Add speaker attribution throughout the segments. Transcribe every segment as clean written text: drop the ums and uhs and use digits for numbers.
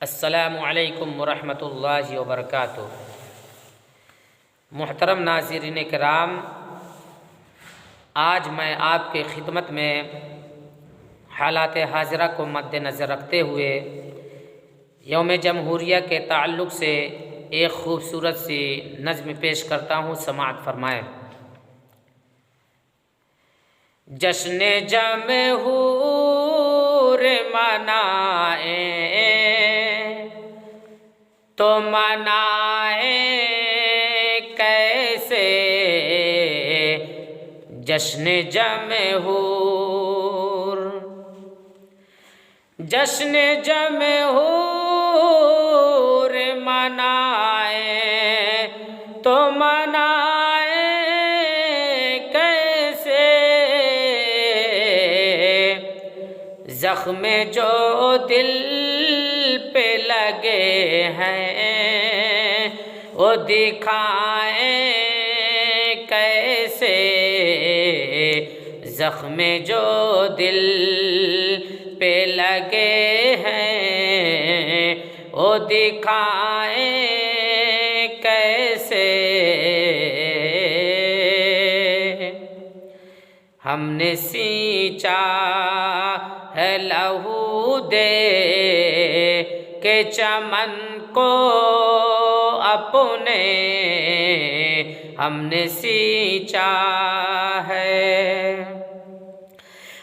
Speaker 1: السلام علیکم ورحمۃ اللہ وبرکاتہ۔ محترم ناظرین کرام، آج میں آپ کی خدمت میں حالات حاضرہ کو مد نظر رکھتے ہوئے یوم جمہوریہ کے تعلق سے ایک خوبصورت سی نظم پیش کرتا ہوں، سماعت فرمائیں۔ جشن جمہور منائیں تو منائیں کیسے، جشن جمہور جشن جمہور منائیں تو منائیں کیسے، زخم جو دل پہ لگے ہیں وہ دکھائیں کیسے، زخم جو دل پہ لگے ہیں وہ دکھائیں کیسے۔ ہم نے سینچا ہے لہو دے کے چمن کو اپنے، ہم نے سینچا ہے،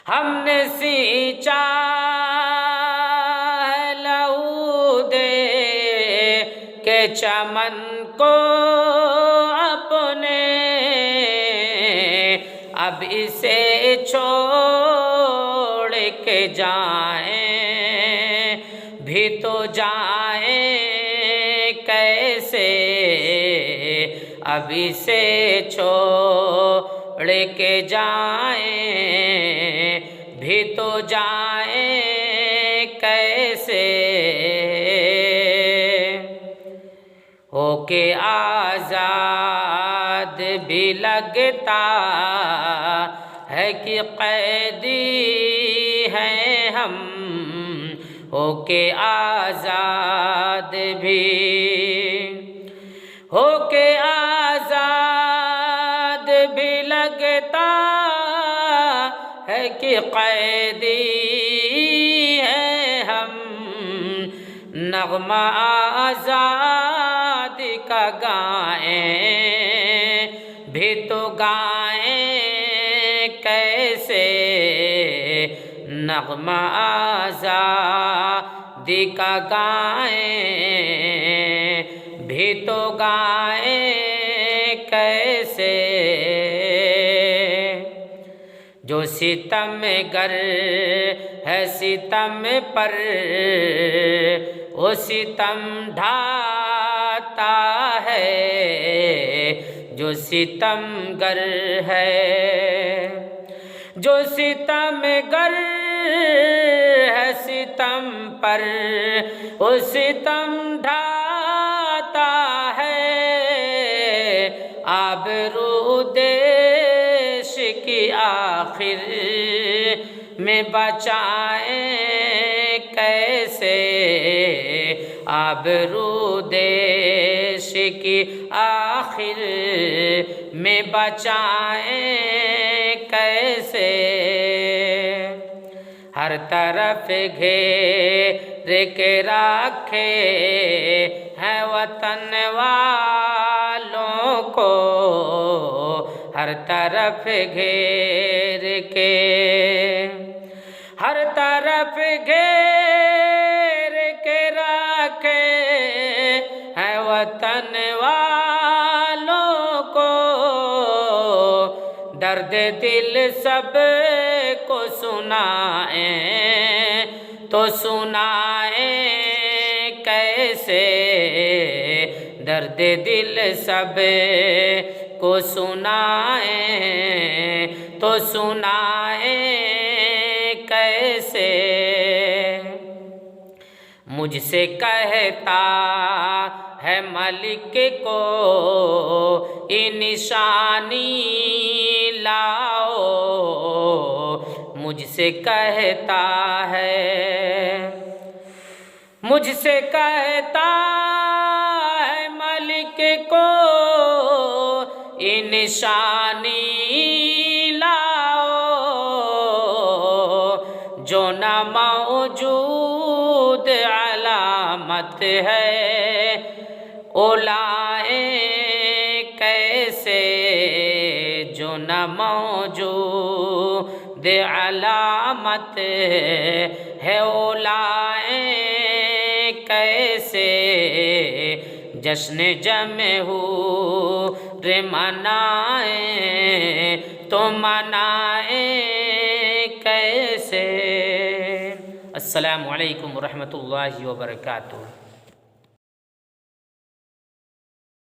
Speaker 1: ہم نے سینچا ہے لہو دے کے چمن کو اپنے، اب اسے چھوڑ کے جائیں بھی تو جائیں کیسے، اب اسے چھوڑ کے جائیں بھی تو جائیں کیسے۔ ہو کے آزاد بھی لگتا ہے کہ قیدی ہیں ہم، ہو کے آزاد بھی، ہو کے آزاد بھی لگتا ہے کہ قیدی ہیں ہم، نغمہ آزادی کا گائیں بھی تو گائیں کیسے، نغمہ آزادی کا گائیں بھی تو گائیں کیسے۔ جو ستم گر ہے ستم پر وہ ستم ڈھاتا ہے، جو ستم گر ہے، جو ستم گر ہے ستم پر وہ ستم ڈھاتا ہے، آبرو دیش کی آخر میں بچائیں کیسے، آبرو دیش کی آخر میں بچائیں کیسے۔ ہر طرف گھیر کے رکھے ہیں وطن والوں کو، ہر طرف گھیر کے، ہر طرف گھیر کے رکھے ہیں وطن والوں کو، درد دل سب کو سنائیں تو سنائیں کیسے، درد دل سب کو سنائیں تو سنائیں کیسے۔ مجھ سے کہتا ہے ملک کو یہ نشانی لاؤ، مجھ سے کہتا ہے مجھ سے کہتا ہے ملک کو یہ نشانی لاؤ جو نہ موجود علامت ہے اولائے کیسے جو نہ موجود علامت ہے اولائے کیسے جشن جمہور منائیں تو منائیں کیسے۔ السلام علیکم ورحمۃ اللہ وبرکاتہ۔